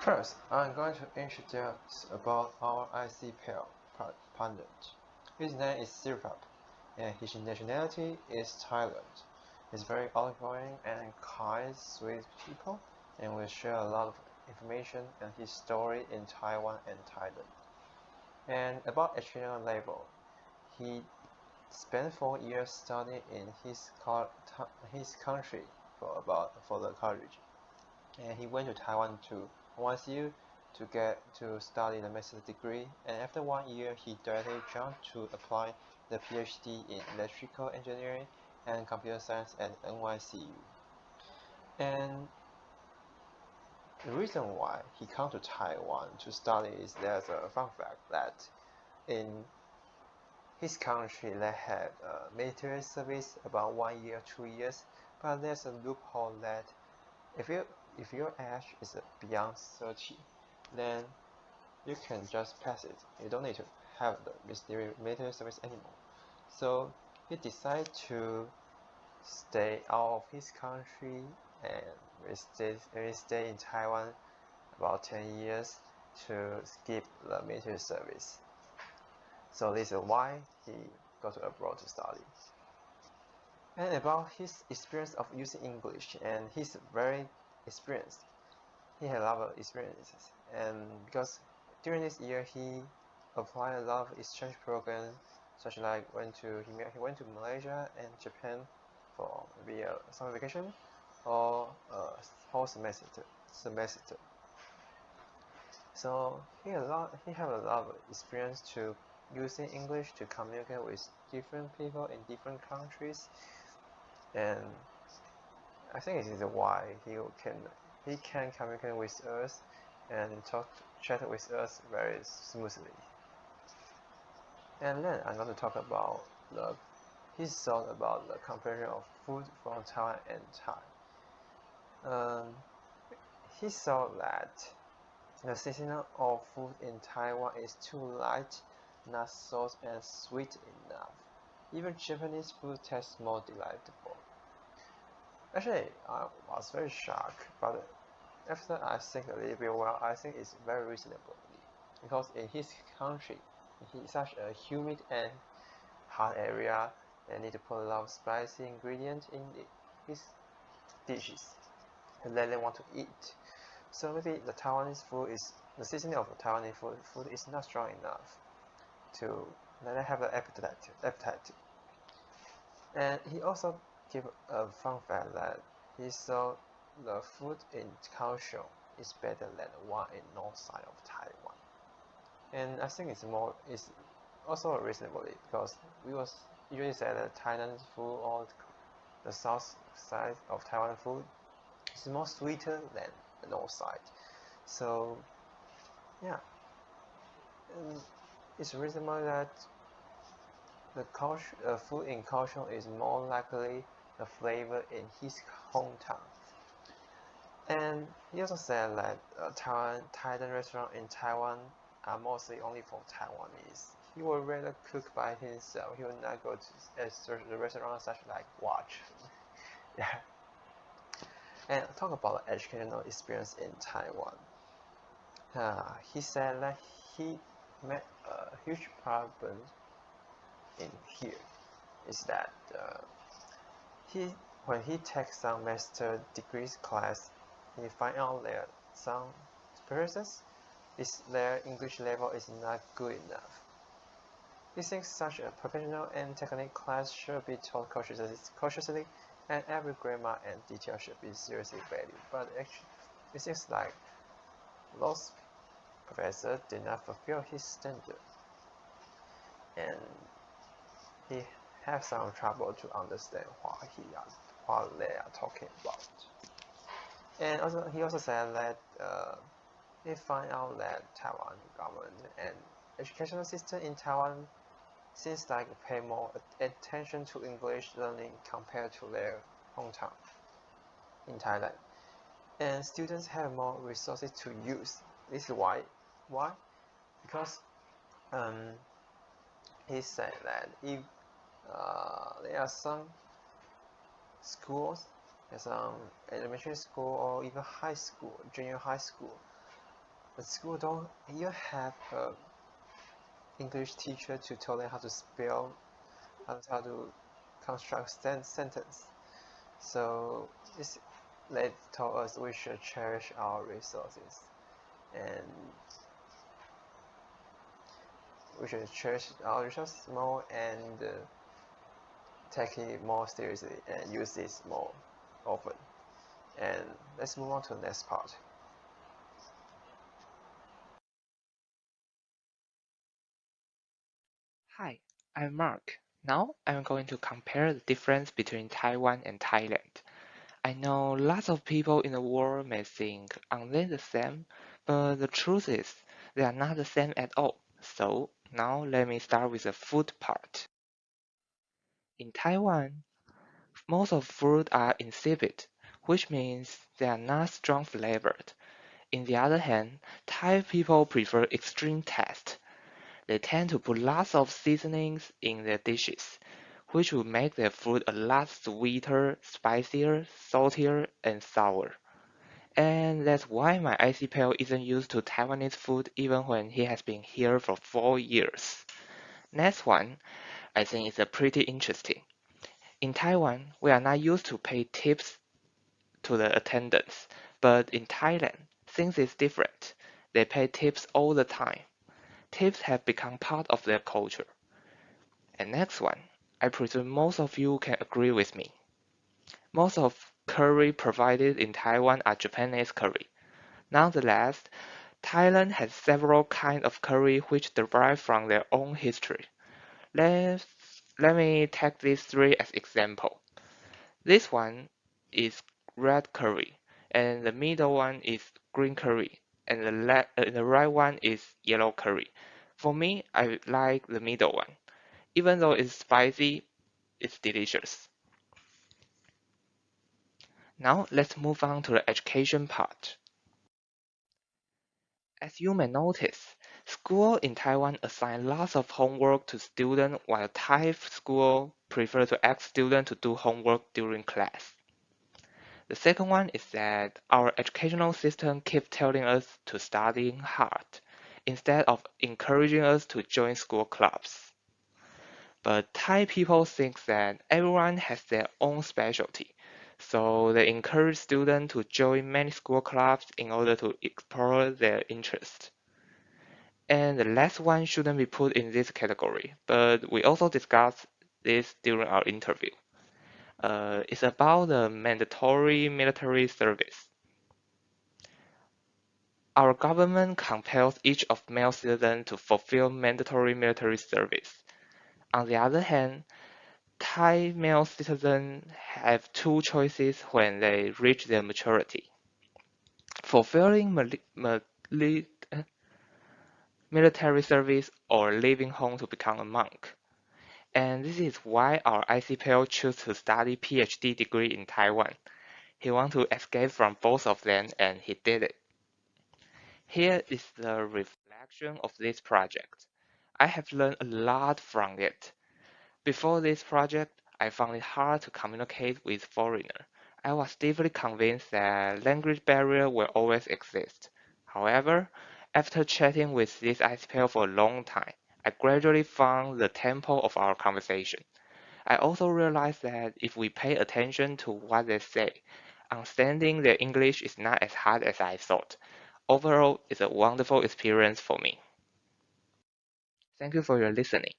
First, I'm going to introduce about our IC pair pundit. His name is Sirpap, and his nationality is Thailand. He's very outgoing and kind, sweet people, and will share a lot of information and his story in Taiwan and Thailand. And about educational level, he spent 4 years studying in his country for the college, and he went to Taiwan to NYCU to study the master's degree. And after 1 year, he directly jumped to apply the PhD in electrical engineering and computer science at NYCU. And the reason why he come to Taiwan to study is there's a fun fact that in his country they have military service about 1 year, 2 years, but there's a loophole that if your age is beyond 30, then you can just pass it. You don't need to have the military service anymore. So he decided to stay out of his country and stay in Taiwan about 10 years to skip the military service. So this is why he go to abroad to study. And about his experience of using English, and he's very experienced. He had a lot of experiences, and because during this year he applied a lot of exchange programs, such like he went to Malaysia and Japan for maybe a summer vacation or a whole semester. So he have a lot of experience to using English to communicate with different people in different countries, and I think this is why he can communicate with us and chat with us very smoothly. And then I'm going to talk about his thought about the comparison of food from Taiwan and Thai. He saw that the seasoning of food in Taiwan is too light, not salt and sweet enough. Even Japanese food tastes more delightful. Actually, I was very shocked, but after I think a little bit, well, I think it's very reasonable because in his country, in such a humid and hot area, they need to put a lot of spicy ingredients in his dishes and then they want to eat. So maybe the seasoning of the Taiwanese food is not strong enough to let them have the appetite. And he also gave a fun fact that he saw the food in Kaohsiung is better than the one in north side of Taiwan. And I think it's also reasonably because we was usually say that Thailand food or the south side of Taiwan food is more sweeter than the north side. So yeah, and it's reasonable that the food in Kaohsiung is more likely the flavor in his hometown. And he also said that Thailand restaurants in Taiwan are mostly only for Taiwanese. He would rather cook by himself. He would not go to the restaurant such like Watch. Yeah. And talk about educational experience in Taiwan. He said that he met a huge problem in here is that when he takes some master degrees class, he find out that some professors their English level is not good enough. He thinks such a professional and technical class should be taught cautiously and every grammar and detail should be seriously valued. But actually, it seems like those professors did not fulfill his standard, and he has some trouble to understand what they are talking about. And also, he also said that he found out that Taiwan government and educational system in Taiwan seems like pay more attention to English learning compared to their hometown in Thailand. And students have more resources to use. This is why? Why? Because he said that if there are some schools, some elementary school or even high school, junior high school, At school, don't you have a English teacher to tell them how to spell and how to construct sentence? So this, they told us we should cherish our resources and we should cherish our resources more and take it more seriously and use this more often. And let's move on to the next part. Hi, I'm Mark. Now I'm going to compare the difference between Taiwan and Thailand. I know lots of people in the world may think aren't they the same, but the truth is they are not the same at all. So now let me start with the food part. In Taiwan, most of food are insipid, which means they are not strong flavored. In the other hand, Thai people prefer extreme taste. They tend to put lots of seasonings in their dishes, which will make their food a lot sweeter, spicier, saltier, and sour. And that's why my icy pal isn't used to Taiwanese food even when he has been here for 4 years. Next one, I think is a pretty interesting. In Taiwan, we are not used to pay tips to the attendants, but in Thailand, things is different. They pay tips all the time. Tips have become part of their culture. And next one, I presume most of you can agree with me. Most of curry provided in Taiwan are Japanese curry. Nonetheless, Thailand has several kinds of curry which derive from their own history. Let let me take these three as example. This one is red curry, and the middle one is green curry, and the right one is yellow curry. For me, I like the middle one. Even though it's spicy, it's delicious. Now let's move on to the education part. As you may notice, school in Taiwan assign lots of homework to students while Thai school prefer to ask students to do homework during class. The second one is that our educational system keeps telling us to study hard instead of encouraging us to join school clubs. But Thai people think that everyone has their own specialty, so they encourage students to join many school clubs in order to explore their interests. And the last one shouldn't be put in this category, but we also discussed this during our interview. It's about the mandatory military service. Our government compels each of male citizens to fulfill mandatory military service. On the other hand, Thai male citizens have two choices when they reach their maturity: fulfilling military service or leaving home to become a monk. And this is why our ICPL chose to study PhD degree in Taiwan. He wanted to escape from both of them and he did it. Here is the reflection of this project. I have learned a lot from it. Before this project, I found it hard to communicate with foreigners. I was deeply convinced that language barrier will always exist. However, after chatting with this ICPL for a long time, I gradually found the tempo of our conversation. I also realized that if we pay attention to what they say, understanding their English is not as hard as I thought. Overall, it's a wonderful experience for me. Thank you for your listening.